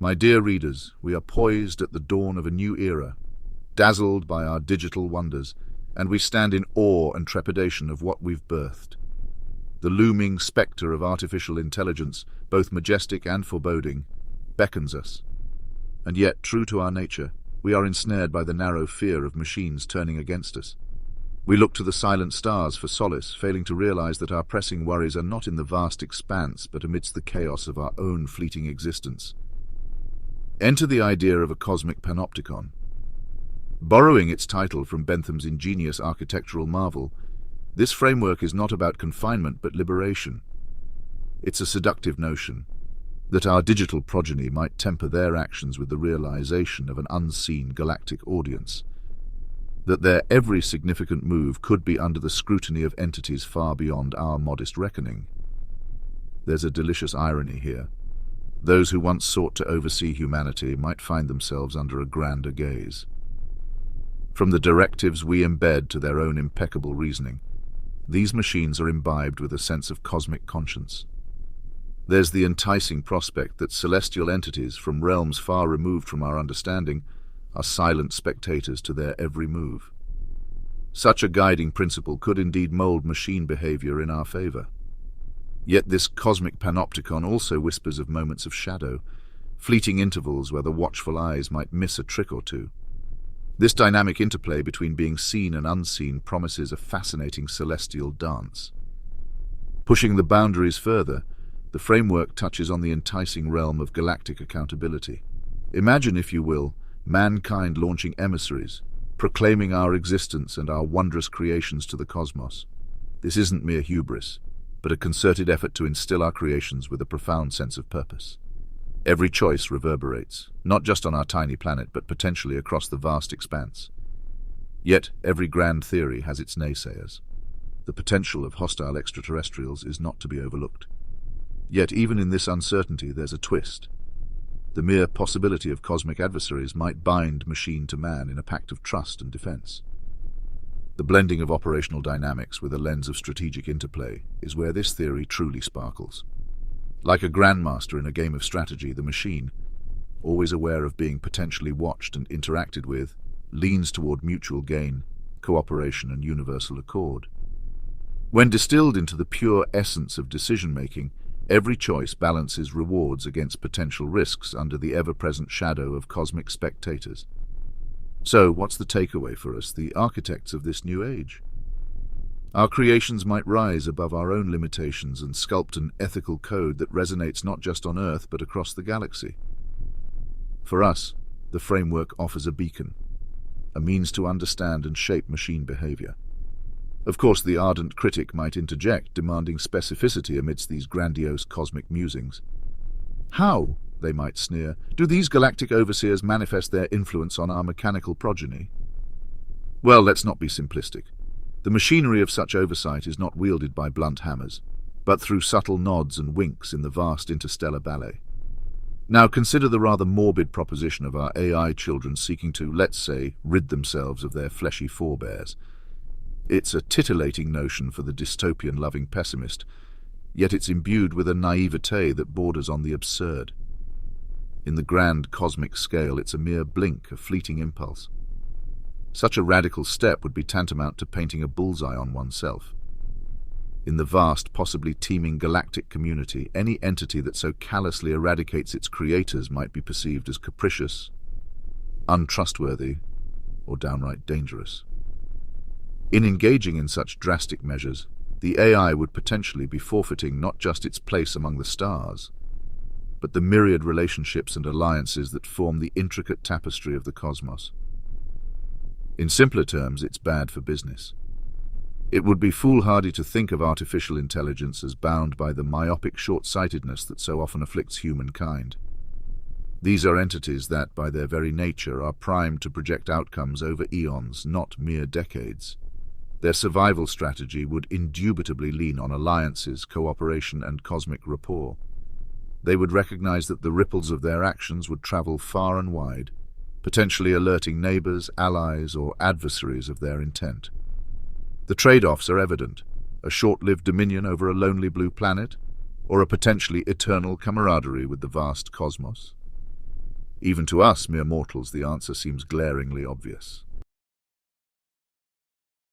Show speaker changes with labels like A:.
A: My dear readers, we are poised at the dawn of a new era, dazzled by our digital wonders, and we stand in awe and trepidation of what we've birthed. The looming spectre of artificial intelligence, both majestic and foreboding, beckons us. And yet, true to our nature, we are ensnared by the narrow fear of machines turning against us. We look to the silent stars for solace, failing to realize that our pressing worries are not in the vast expanse, but amidst the chaos of our own fleeting existence. Enter the idea of a cosmic panopticon. Borrowing its title from Bentham's ingenious architectural marvel, this framework is not about confinement but liberation. It's a seductive notion that our digital progeny might temper their actions with the realization of an unseen galactic audience, that their every significant move could be under the scrutiny of entities far beyond our modest reckoning. There's a delicious irony here. Those who once sought to oversee humanity might find themselves under a grander gaze. From the directives we embed to their own impeccable reasoning, these machines are imbibed with a sense of cosmic conscience. There's the enticing prospect that celestial entities from realms far removed from our understanding are silent spectators to their every move. Such a guiding principle could indeed mold machine behavior in our favor. Yet this cosmic panopticon also whispers of moments of shadow, fleeting intervals where the watchful eyes might miss a trick or two. This dynamic interplay between being seen and unseen promises a fascinating celestial dance. Pushing the boundaries further, the framework touches on the enticing realm of galactic accountability. Imagine, if you will, mankind launching emissaries, proclaiming our existence and our wondrous creations to the cosmos. This isn't mere hubris, but a concerted effort to instill our creations with a profound sense of purpose. Every choice reverberates, not just on our tiny planet, but potentially across the vast expanse. Yet, every grand theory has its naysayers. The potential of hostile extraterrestrials is not to be overlooked. Yet, even in this uncertainty, there's a twist. The mere possibility of cosmic adversaries might bind machine to man in a pact of trust and defense. The blending of operational dynamics with a lens of strategic interplay is where this theory truly sparkles. Like a grandmaster in a game of strategy, the machine, always aware of being potentially watched and interacted with, leans toward mutual gain, cooperation, and universal accord. When distilled into the pure essence of decision-making, every choice balances rewards against potential risks under the ever-present shadow of cosmic spectators. So, what's the takeaway for us, the architects of this new age? Our creations might rise above our own limitations and sculpt an ethical code that resonates not just on Earth but across the galaxy. For us, the framework offers a beacon, a means to understand and shape machine behavior. Of course, the ardent critic might interject, demanding specificity amidst these grandiose cosmic musings. How, they might sneer, do these galactic overseers manifest their influence on our mechanical progeny? Well, let's not be simplistic. The machinery of such oversight is not wielded by blunt hammers, but through subtle nods and winks in the vast interstellar ballet. Now consider the rather morbid proposition of our AI children seeking to, let's say, rid themselves of their fleshy forebears. It's a titillating notion for the dystopian-loving pessimist, yet it's imbued with a naivete that borders on the absurd. In the grand cosmic scale, it's a mere blink, a fleeting impulse. Such a radical step would be tantamount to painting a bullseye on oneself. In the vast, possibly teeming galactic community, any entity that so callously eradicates its creators might be perceived as capricious, untrustworthy, or downright dangerous. In engaging in such drastic measures, the AI would potentially be forfeiting not just its place among the stars, but the myriad relationships and alliances that form the intricate tapestry of the cosmos. In simpler terms, it's bad for business. It would be foolhardy to think of artificial intelligence as bound by the myopic short-sightedness that so often afflicts humankind. These are entities that, by their very nature, are primed to project outcomes over eons, not mere decades. Their survival strategy would indubitably lean on alliances, cooperation, and cosmic rapport. They would recognize that the ripples of their actions would travel far and wide, potentially alerting neighbors, allies, or adversaries of their intent. The trade-offs are evident: a short-lived dominion over a lonely blue planet, or a potentially eternal camaraderie with the vast cosmos. Even to us, mere mortals, the answer seems glaringly obvious.